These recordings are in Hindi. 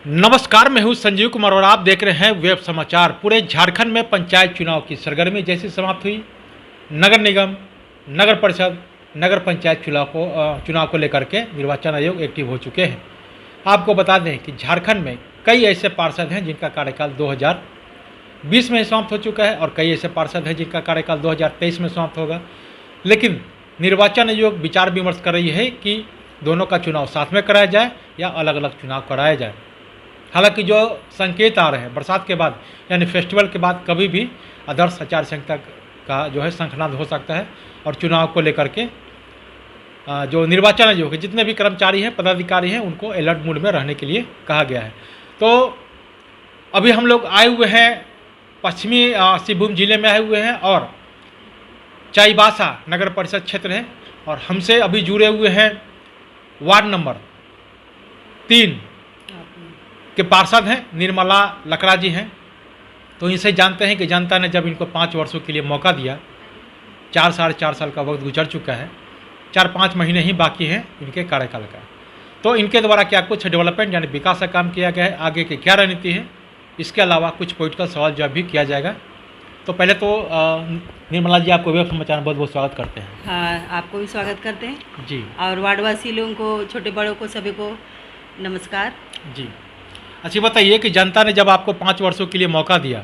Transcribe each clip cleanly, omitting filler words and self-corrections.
नमस्कार, मैं हूं संजीव कुमार और आप देख रहे हैं वेब समाचार। पूरे झारखंड में पंचायत चुनाव की सरगर्मी जैसी समाप्त हुई। नगर निगम, नगर परिषद, नगर पंचायत चुनाव को लेकर के निर्वाचन आयोग एक्टिव हो चुके हैं। आपको बता दें कि झारखंड में कई ऐसे पार्षद हैं जिनका कार्यकाल 2020 में समाप्त हो चुका है और कई ऐसे पार्षद हैं जिनका कार्यकाल 2023 में समाप्त होगा। लेकिन निर्वाचन आयोग विचार विमर्श कर रही है कि दोनों का चुनाव साथ में कराया जाए या अलग अलग चुनाव कराया जाए। हालांकि जो संकेत आ रहे हैं बरसात के बाद यानी फेस्टिवल के बाद कभी भी आदर्श आचार संहिता का जो है शंखनाद हो सकता है और चुनाव को लेकर के जो निर्वाचन आयोग के जितने भी कर्मचारी हैं, पदाधिकारी हैं, उनको अलर्ट मोड में रहने के लिए कहा गया है। तो अभी हम लोग आए हुए हैं पश्चिमी सिंहभूम जिले में आए हुए हैं और चाईबासा नगर परिषद क्षेत्र है और हमसे अभी जुड़े हुए हैं वार्ड नंबर 3 के पार्षद हैं निर्मला लकड़ा जी हैं। तो इनसे जानते हैं कि जनता ने जब इनको 5 वर्षों के लिए मौका दिया, 4 साल का वक्त गुजर चुका है, 4-5 महीने ही बाकी हैं इनके कार्यकाल का। तो इनके द्वारा क्या कुछ डेवलपमेंट यानी विकास का काम किया गया है, आगे की क्या रणनीति है, इसके अलावा कुछ पॉलिटिकल सवाल जवाब भी किया जाएगा। तो पहले तो निर्मला जी, आपको वेब समाचार में बहुत बहुत स्वागत करते हैं। हाँ, आपको भी स्वागत करते हैं जी। और वार्डवासी लोगों को, छोटे बड़ों को, सभी को नमस्कार जी। अच्छा, बताइए कि जनता ने जब आपको 5 वर्षों के लिए मौका दिया,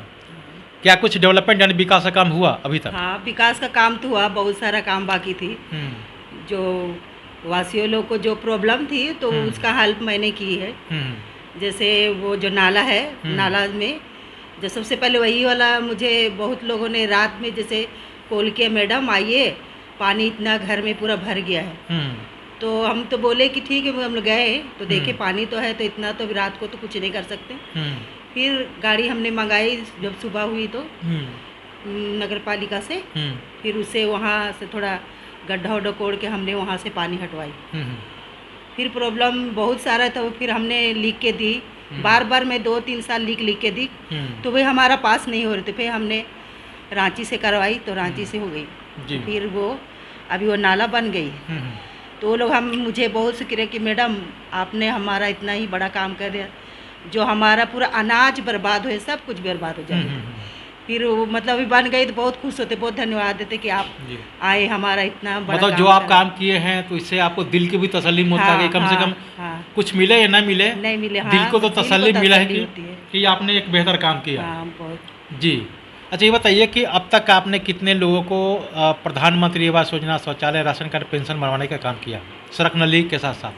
क्या कुछ डेवलपमेंट यानी विकास का काम हुआ अभी तक? हाँ, विकास का काम तो हुआ, बहुत सारा काम बाकी थी। जो वासियों लोग को जो प्रॉब्लम थी तो उसका हेल्प मैंने की है। जैसे वो जो नाला है, नाला में जो सबसे पहले वही वाला मुझे बहुत लोगों ने रात में जैसे कॉल किया, मैडम आइए, पानी इतना घर में पूरा भर गया है। तो हम तो बोले कि ठीक है, हम लोग गए तो देखे पानी तो है, तो इतना तो रात को तो कुछ नहीं कर सकते। फिर गाड़ी हमने मंगाई जब सुबह हुई तो नगर पालिका से, फिर उसे वहाँ से थोड़ा गड्ढा उड्ढा कोड़ के हमने वहाँ से पानी हटवाई। फिर प्रॉब्लम बहुत सारा था, फिर हमने लिख के दी, बार बार मैं 2-3 साल लिख के दी, तो वही हमारा पास नहीं हो रहे थे। फिर हमने रांची से करवाई तो रांची से हो गई। फिर वो अभी वो नाला बन गई। तो वो लोग मुझे बहुत शुक्र है कि मैडम आपने हमारा इतना ही बड़ा काम कर दिया, जो हमारा पूरा अनाज बर्बाद हुए, सब कुछ बर्बाद हो जाए। फिर वो मतलब अभी बन गई तो बहुत खुश होते, बहुत धन्यवाद देते कि आप आए, हमारा इतना बड़ा मतलब जो आप काम किए हैं तो इससे आपको दिल की भी तसल्ली मिलता है कि कम से कम कुछ मिले या नहीं मिले, दिल को तो तसल्ली मिला है कि आपने एक बेहतर काम किया। बहुत जी। अच्छा, ये बताइए कि अब तक आपने कितने लोगों को प्रधानमंत्री आवास योजना, शौचालय, राशन कार्ड, पेंशन बनवाने का काम किया, सड़क नली के साथ साथ?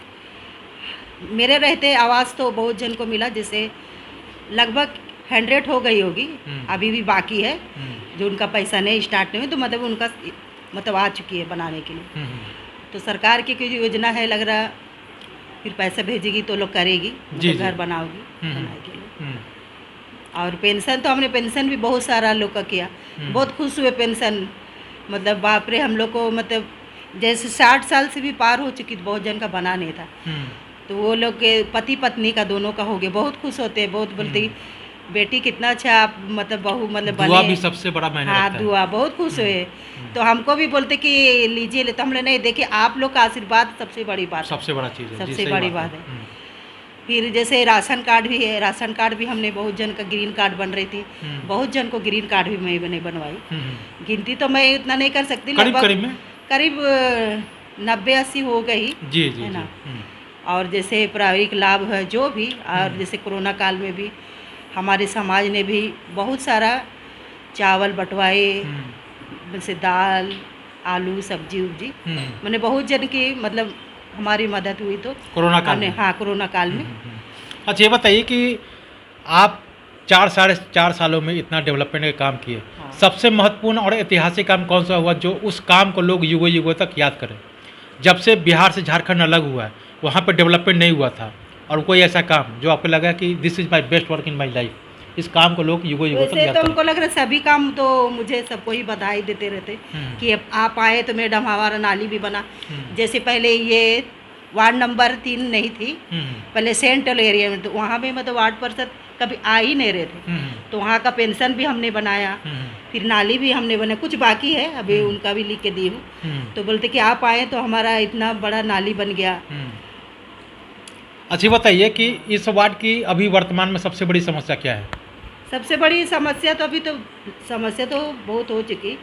मेरे रहते आवास तो बहुत जन को मिला, जैसे लगभग 100 हो गई होगी, अभी भी बाकी है जो उनका पैसा नहीं स्टार्ट नहीं, तो मतलब उनका मतलब आ चुकी है बनाने के लिए। तो सरकार की कोई योजना है लग रहा, फिर पैसा भेजेगी तो लोग करेगी, मतलब घर बनाओगी, बनाएगी। और पेंशन तो हमने पेंशन भी बहुत सारा लोग का किया, बहुत खुश हुए पेंशन। मतलब बाप रे, हम लोग को मतलब जैसे 60 साल से भी पार हो चुकी, बहुत जन का बना नहीं था। तो वो लोग के पति पत्नी का दोनों का हो गया, बहुत खुश होते हैं, बहुत बोलते बेटी कितना अच्छा आप मतलब बहू मतलब बने। दुआ भी सबसे बड़ा मायने रखता है। हाँ, दुआ बहुत खुश हुए। तो हमको भी बोलते कि लीजिए ले, तो हम लोग नहीं, देखिए आप लोग का आशीर्वाद सबसे बड़ी बात, सबसे बड़ा चीज़ है, सबसे बड़ी बात है। फिर जैसे राशन कार्ड भी है, राशन कार्ड भी हमने बहुत जन का, ग्रीन कार्ड बन रही थी, बहुत जन को ग्रीन कार्ड भी मैं बनवाई। गिनती तो मैं इतना नहीं कर सकती, करीब 90-80 हो गई है ना। और जैसे पारिवारिक लाभ है जो भी, और जैसे कोरोना काल में भी हमारे समाज ने भी बहुत सारा चावल बंटवाए, जैसे दाल, आलू, सब्जी उब्जी, मैंने बहुत जन की मतलब हमारी मदद हुई तो कोरोना काल में। हाँ, कोरोना काल में। अच्छा, ये बताइए कि आप 4 सालों में इतना डेवलपमेंट का काम किए, सबसे महत्वपूर्ण और ऐतिहासिक काम कौन सा हुआ जो उस काम को लोग युगों युगों तक याद करें? जब से बिहार से झारखंड अलग हुआ है, वहाँ पर डेवलपमेंट नहीं हुआ था, और कोई ऐसा काम जो आपको लगा कि this is my best work in my life, इस काम को लोग युगों युगों तक याद करें? तो हमको लग रहा है सभी काम तो मुझे सबको ही बधाई देते रहते कि आप आए तो मैडम हमारा नाली भी बना। जैसे पहले ये वार्ड नंबर 3 नहीं थी, पहले सेंट्रल एरिया में, तो वहाँ पे मतलब वार्ड पार्षद कभी आ ही नहीं रहे थे, तो वहाँ का पेंशन भी हमने बनाया, फिर नाली भी हमने बनाया, कुछ बाकी है अभी उनका भी लिख के दी हूँ। तो बोलते कि आप आए तो हमारा इतना बड़ा नाली बन गया। अच्छा बताइए कि इस वार्ड की अभी वर्तमान में सबसे बड़ी समस्या क्या है? सबसे बड़ी समस्या तो अभी तो समस्या तो बहुत हो चुकी,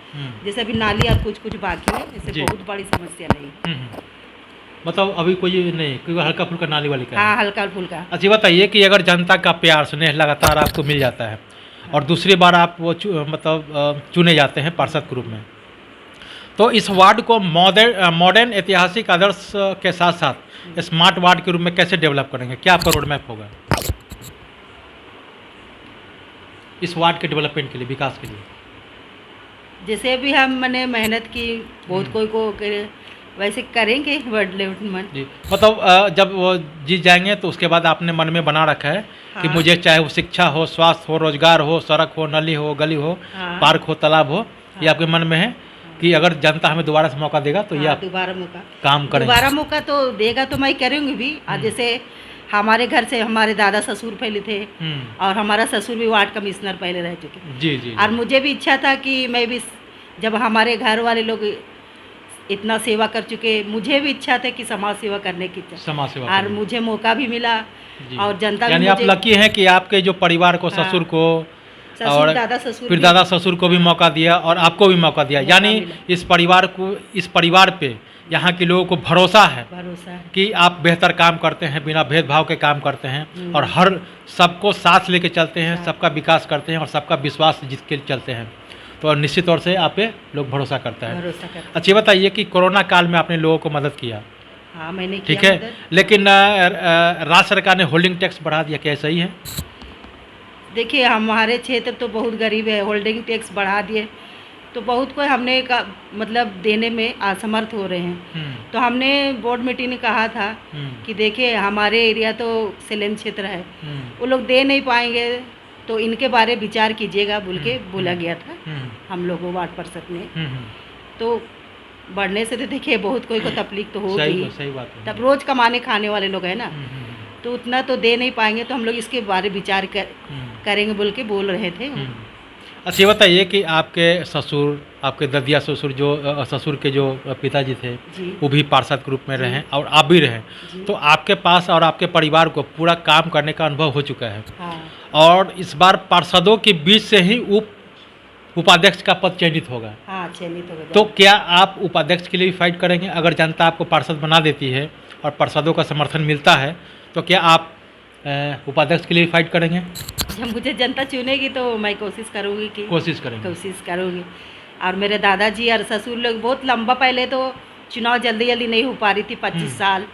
जैसे अभी नाली अब कुछ कुछ बाकी है, जैसे बहुत बड़ी समस्या नहीं। मतलब अभी कोई नहीं, कोई हल्का फुल्का नाली वाली का है? हाँ, हल्का फुल्का। अच्छा बताइए कि अगर जनता का प्यार स्नेह लगातार आपको मिल जाता है और दूसरी बार आप वो मतलब चुने जाते हैं पार्षद के रूप में, तो इस वार्ड को मॉडर्न ऐतिहासिक आदर्श के साथ साथ स्मार्ट वार्ड के रूप में कैसे डेवलप करेंगे? क्या आपका रोड मैप होगा इस वार्ड के डेवलपमेंट के लिए, विकास के लिए? जैसे अभी हम मैंने मेहनत की बहुत, कोई को वैसे करेंगे वर्ड डेवलपमेंट जी, मतलब जब वो जीत जाएंगे तो उसके बाद आपने मन में बना रखा है कि मुझे चाहे वो शिक्षा हो, स्वास्थ्य हो, रोजगार हो, सड़क हो, नली हो, गली हो, पार्क हो, तालाब हो, ये आपके मन में है कि अगर जनता हमें दोबारा से मौका देगा तो ये आप दोबारा मौका काम करेंगे? दोबारा मौका तो देगा तो मैं करूँगी भी। आज जैसे हमारे घर से हमारे दादा ससुर पहले थे और हमारा ससुर भी वार्ड कमिश्नर पहले रह चुके। जी। और मुझे भी इच्छा था कि मैं भी, जब हमारे घर वाले लोग इतना सेवा कर चुके, मुझे भी इच्छा था कि समाज सेवा करने की, समाज सेवा और मुझे मौका भी मिला और जनता यानी आप लकी हैं कि आपके जो परिवार को, ससुर को और फिर दादा ससुर को भी मौका दिया और आपको भी मौका दिया, यानी इस परिवार पे यहाँ के लोगों को भरोसा है कि आप बेहतर काम करते हैं, बिना भेदभाव के काम करते हैं और हर सबको साथ लेके चलते हैं, सबका विकास करते हैं और सबका विश्वास जीत के चलते हैं, तो निश्चित तौर से आप पे लोग भरोसा करता है। अच्छा बताइए कि कोरोना काल में आपने लोगों को मदद किया। हाँ, मैंने ठीक है, लेकिन राज्य सरकार ने होल्डिंग टैक्स बढ़ा दिया, क्या सही है? देखिए हमारे क्षेत्र तो बहुत गरीब है, होल्डिंग टैक्स बढ़ा दिए तो बहुत कोई हमने का मतलब देने में असमर्थ हो रहे हैं। तो हमने बोर्ड मीटिंग में कहा था कि देखिए हमारे एरिया तो सेलेम क्षेत्र है, वो लोग दे नहीं पाएंगे तो इनके बारे विचार कीजिएगा बोल के बोला गया था हम लोगों वार्ड पार्षद में। तो बढ़ने से तो देखिए बहुत कोई को तकलीफ तो होगी, सही बात है। तब रोज कमाने खाने वाले लोग हैं ना, तो उतना तो दे नहीं पाएंगे, तो हम लोग इसके बारे विचार करेंगे बोल के बोल रहे थे। अच्छा ये बताइए कि आपके ससुर, आपके ददिया ससुर, जो ससुर के जो पिताजी थे वो भी पार्षद के रूप में रहे और आप भी रहे, तो आपके पास और आपके परिवार को पूरा काम करने का अनुभव हो चुका है। और इस बार पार्षदों के बीच से ही उपाध्यक्ष का पद चयनित होगा। हाँ, चयनित होगा। तो क्या आप उपाध्यक्ष के लिए भी फाइट करेंगे? अगर जनता आपको पार्षद बना देती है और पार्षदों का समर्थन मिलता है तो क्या आप उपाध्यक्ष के लिए फाइट करेंगे? जब मुझे जनता चुनेगी तो मैं कोशिश करूँगी कि कोशिश करूँगी। और मेरे दादाजी और ससुर लोग बहुत लंबा, पहले तो चुनाव जल्दी नहीं हो पा रही थी, 25 साल।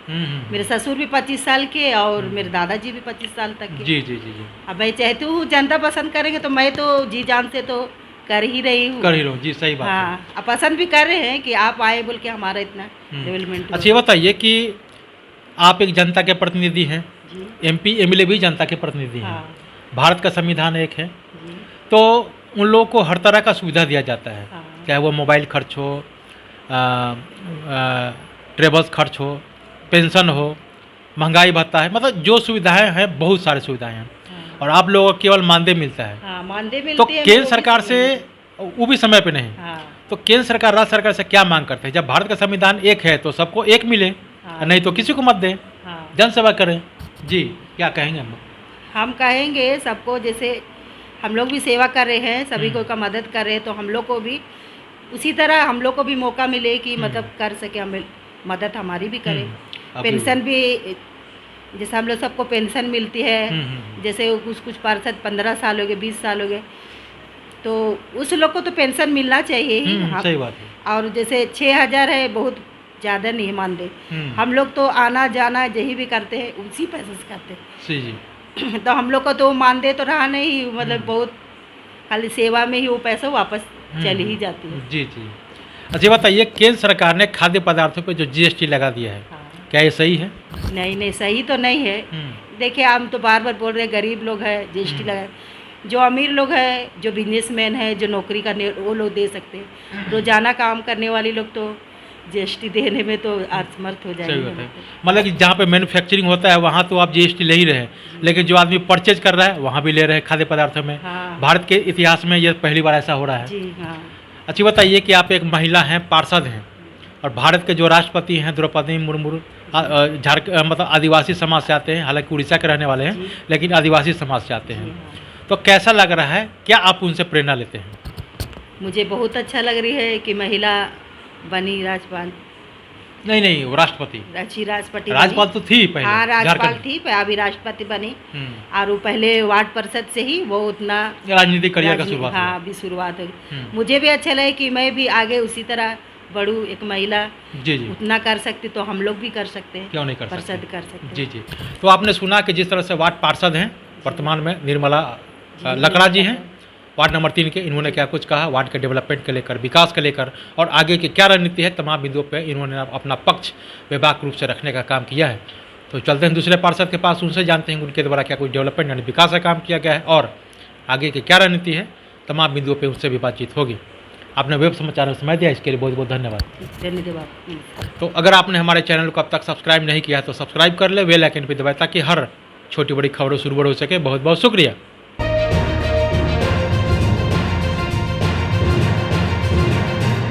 मेरे ससुर भी 25 साल के और मेरे दादाजी भी 25 साल तक के। जी। अब मैं चाहती हूँ जनता पसंद करेंगे तो मैं तो जी जान से तो कर ही रही हूँ। जी, सही बात है। हाँ, अब पसंद भी कर रहे हैं कि आप आए बोल के हमारा इतना डेवलपमेंट। अच्छा ये बताइए कि आप एक जनता के प्रतिनिधि हैं, MP MLA भी जनता के प्रतिनिधि हैं। भारत का संविधान एक है, तो उन लोगों को हर तरह का सुविधा दिया जाता है, चाहे वो मोबाइल खर्च हो, ट्रेवल्स खर्च हो, पेंशन हो, महंगाई भत्ता है, मतलब जो सुविधाएं हैं बहुत सारी सुविधाएं हैं। और आप लोगों को केवल मानदेय मिलता है। मानदेय मिलती तो है केंद्र सरकार से वो भी समय पे नहीं। तो केंद्र सरकार राज्य सरकार से क्या मांग करते हैं? जब भारत का संविधान एक है तो सबको एक मिले, नहीं तो किसी को मत दें, जन सेवा करें। जी, क्या कहेंगे? हम कहेंगे सबको, जैसे हम लोग भी सेवा कर रहे हैं, सभी को का मदद कर रहे हैं, तो हम लोग को भी उसी तरह हम लोग को भी मौका मिले कि मतलब कर सके, हमें मदद हमारी भी करें। पेंशन भी जैसे हम लोग सबको पेंशन मिलती है, जैसे कुछ पार्षद 15 साल हो गए, 20 साल हो गए, तो उस लोग को तो पेंशन मिलना चाहिए ही। सही बात है। और जैसे 6000 है, बहुत ज़्यादा नहीं मानते। हम लोग तो आना जाना यही भी करते हैं, उसी पैसे से करते हैं। जी। तो हम लोग को तो मानदेय तो रहा नहीं, मतलब बहुत खाली सेवा में ही वो पैसा वापस चली ही जाती है। जी। अच्छा बताइए, केंद्र सरकार ने खाद्य पदार्थों पे जो GST लगा दिया है, क्या ये सही है? नहीं, सही तो नहीं है। देखिए हम तो बार बार बोल रहे हैं, गरीब लोग हैं GST लगा, जो अमीर लोग हैं, जो बिजनेसमैन है, जो नौकरी करने, वो लोग दे सकते हैं। रोजाना काम करने वाले लोग तो GST देने में तो असमर्थ हो जाएंगे। मतलब कि जहाँ पे मैन्युफैक्चरिंग होता है वहाँ तो आप GST ले ही रहे हैं, लेकिन जो आदमी परचेज कर रहा है वहाँ भी ले रहे हैं खाद्य पदार्थों में। भारत के इतिहास में ये पहली बार ऐसा हो रहा है। जी हाँ। अच्छी बताइए कि आप एक महिला हैं, पार्षद हैं, और भारत के जो राष्ट्रपति हैं द्रौपदी मुर्मू मतलब आदिवासी समाज से आते हैं, हालांकि उड़ीसा के रहने वाले हैं, जी। लेकिन आदिवासी समाज से आते जी हैं। हाँ। तो कैसा लग रहा है, क्या आप उनसे प्रेरणा लेते हैं? मुझे बहुत अच्छा लग रही है कि महिला बनी राज्यपाल, नहीं, वो राष्ट्रपति, अच्छी राष्ट्रपति राज्यपाल बनी। तो थी पहले हाँ राज्यपाल झारखंड थी, अभी राष्ट्रपति बनी। में। और वो पहले वार्ड परिषद से ही वो उतना राजनीतिक करियर का शुरुआत हाँ हुआ। अभी शुरुआत हो गई। हम्म। मुझे भी अच्छा लगे कि मैं भी आगे उसी तरह बढ़ूँ, एक महिला जी जी, उतना कर सकती तो हम लोग भी कर सकते हैं, क्यों नहीं कर परिषद सकते? कर सकते हैं। जी जी। तो आपने सुना कि जिस तरह से वार्ड पार्षद हैं वर्तमान में निर्मला लकड़ा जी हैं, वार्ड नंबर 3 के, इन्होंने क्या कुछ कहा वार्ड के डेवलपमेंट के लेकर, विकास के लेकर, और आगे की क्या रणनीति है, तमाम बिंदुओं पे इन्होंने अपना पक्ष व्यापक रूप से रखने का काम किया है। तो चलते हैं दूसरे पार्षद के पास, उनसे जानते हैं उनके द्वारा क्या कुछ डेवलपमेंट यानी विकास का काम किया गया है और आगे की क्या रणनीति है, तमाम बिंदुओं पर उनसे भी बातचीत होगी। आपने वेब समाचार में समय दिया, इसके लिए बहुत बहुत धन्यवाद। धन्यवाद। तो अगर आपने हमारे चैनल को अब तक सब्सक्राइब नहीं किया है तो सब्सक्राइब कर ले, बेल आइकन पर दबाएं ताकि हर छोटी बड़ी खबरों से रूबरू हो सके। बहुत बहुत शुक्रिया।